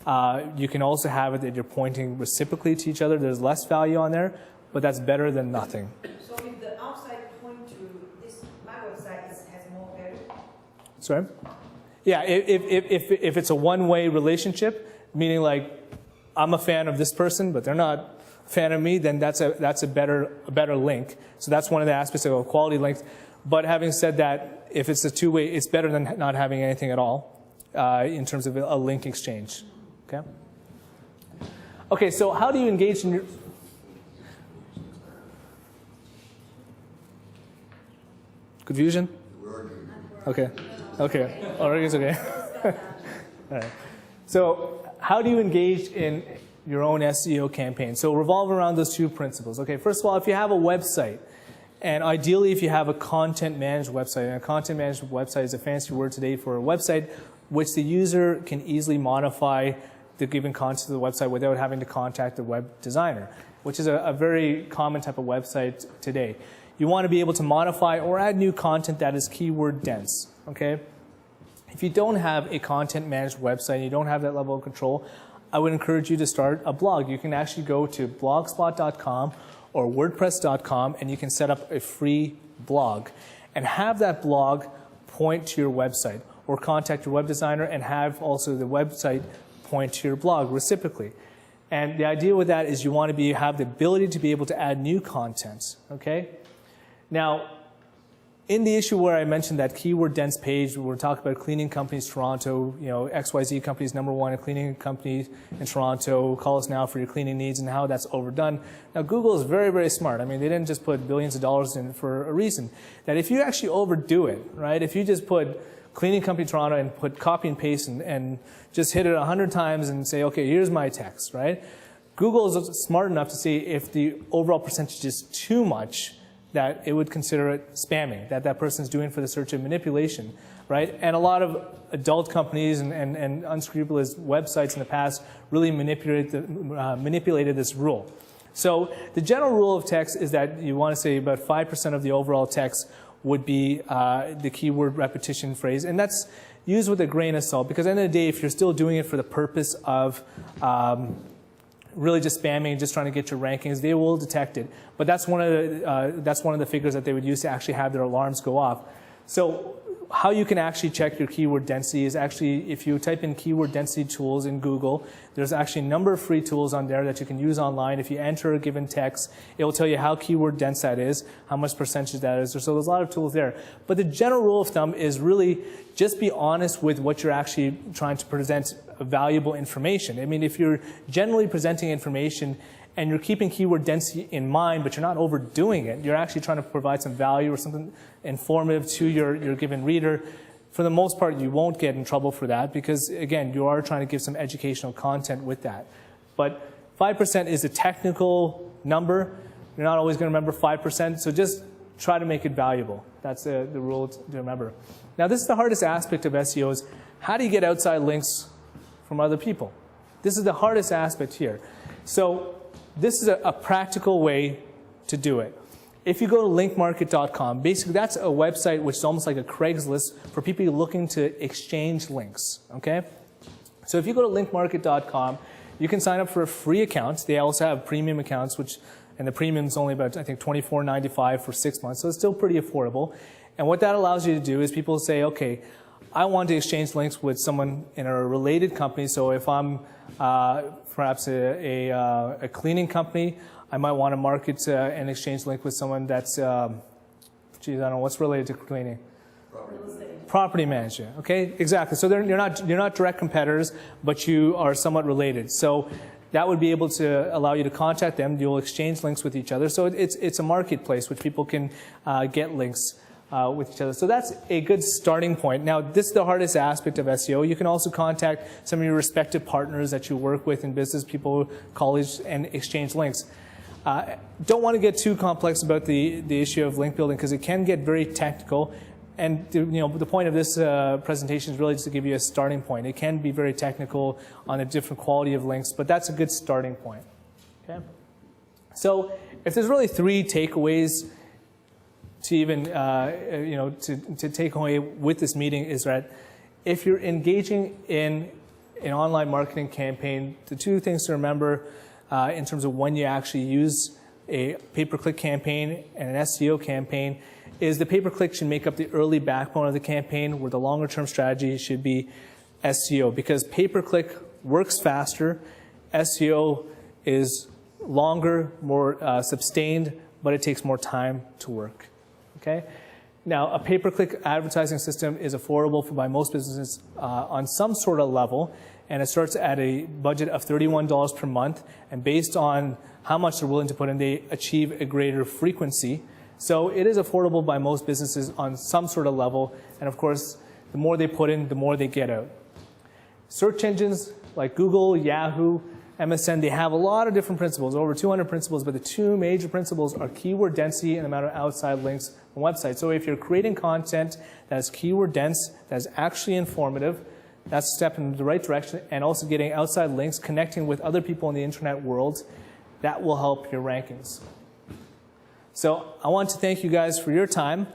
You can also have it that you're pointing reciprocally to each other. There's less value on there, but that's better than nothing. So if the outside point to this, my website has more value? Sorry? Yeah, if it's a one-way relationship, meaning like I'm a fan of this person, but they're not a fan of me, then that's a better link. So that's one of the aspects of a quality link. But having said that, if it's a two-way, it's better than not having anything at all in terms of a link exchange. Okay. Okay. So how do you engage in your confusion? Okay. Okay. Already it's okay. All right. So how do you engage in your own SEO campaign? So revolve around those two principles. Okay. First of all, if you have a website, and ideally if you have a content managed website, and a content managed website is a fancy word today for a website which the user can easily modify the given content of the website without having to contact the web designer, which is a very common type of website today. You want to be able to modify or add new content that is keyword dense, okay? If you don't have a content managed website and you don't have that level of control, I would encourage you to start a blog. You can actually go to blogspot.com or wordpress.com and you can set up a free blog and have that blog point to your website, or contact your web designer and have also the website point to your blog reciprocally. And the idea with that is you want to have the ability to be able to add new content, okay? Now, in the issue where I mentioned that keyword dense page, we're talking about Cleaning Companies Toronto, you know, XYZ companies #1, a cleaning company in Toronto, call us now for your cleaning needs, and how that's overdone. Now, Google is very, very smart. I mean, they didn't just put billions of dollars in for a reason. That if you actually overdo it, right, if you just put Cleaning Company Toronto and put copy and paste and just hit it 100 times and say, okay, here's my text, right? Google is smart enough to see if the overall percentage is too much, that it would consider it spamming, that person's doing for the search and manipulation, right? And a lot of adult companies and unscrupulous websites in the past really manipulated this rule. So the general rule of text is that you want to say about 5% of the overall text would be the keyword repetition phrase. And that's used with a grain of salt, because at the end of the day, if you're still doing it for the purpose of really just spamming, just trying to get your rankings, they will detect it. But that's one of the figures that they would use to actually have their alarms go off. So how you can actually check your keyword density is actually, if you type in keyword density tools in Google, there's actually a number of free tools on there that you can use online. If you enter a given text, it will tell you how keyword dense that is, how much percentage that is. So there's a lot of tools there. But the general rule of thumb is really just be honest with what you're actually trying to present valuable information. I mean, if you're generally presenting information and you're keeping keyword density in mind, but you're not overdoing it, you're actually trying to provide some value or something informative to your given reader, for the most part, you won't get in trouble for that because, again, you are trying to give some educational content with that. But 5% is a technical number. You're not always going to remember 5%, so just try to make it valuable. That's the rule to remember. Now, this is the hardest aspect of SEO is how do you get outside links from other people? This is the hardest aspect here. So this is a practical way to do it. If you go to linkmarket.com, basically that's a website which is almost like a Craigslist for people looking to exchange links, okay? So if you go to linkmarket.com, you can sign up for a free account. They also have premium accounts, and the premium is only about, I think, $24.95 for 6 months, so it's still pretty affordable. And what that allows you to do is people say, okay, I want to exchange links with someone in a related company. So if I'm perhaps a cleaning company, I might want to market an exchange link with someone that's, I don't know, what's related to cleaning? Property manager. Okay, exactly. So you're not direct competitors, but you are somewhat related. So that would be able to allow you to contact them. You'll exchange links with each other. So it's a marketplace which people can get links with each other. So that's a good starting point. Now, this is the hardest aspect of SEO. You can also contact some of your respective partners that you work with in business, people, colleagues, and exchange links. Don't want to get too complex about the issue of link building because it can get very technical. And the point of this presentation is really just to give you a starting point. It can be very technical on a different quality of links, but that's a good starting point. Okay. So if there's really 3 takeaways to even to take away with this meeting is that if you're engaging in an online marketing campaign, the two things to remember in terms of when you actually use a pay-per-click campaign and an SEO campaign is the pay-per-click should make up the early backbone of the campaign, where the longer-term strategy should be SEO, because pay-per-click works faster, SEO is longer, more sustained, but it takes more time to work. Okay? Now, a pay-per-click advertising system is affordable by most businesses on some sort of level, and it starts at a budget of $31 per month, and based on how much they're willing to put in, they achieve a greater frequency. So it is affordable by most businesses on some sort of level, and of course, the more they put in, the more they get out. Search engines like Google, Yahoo, MSN, they have a lot of different principles, over 200 principles, but the two major principles are keyword density and the amount of outside links on websites. So if you're creating content that is keyword dense, that is actually informative, that's a step in the right direction, and also getting outside links, connecting with other people in the internet world, that will help your rankings. So I want to thank you guys for your time.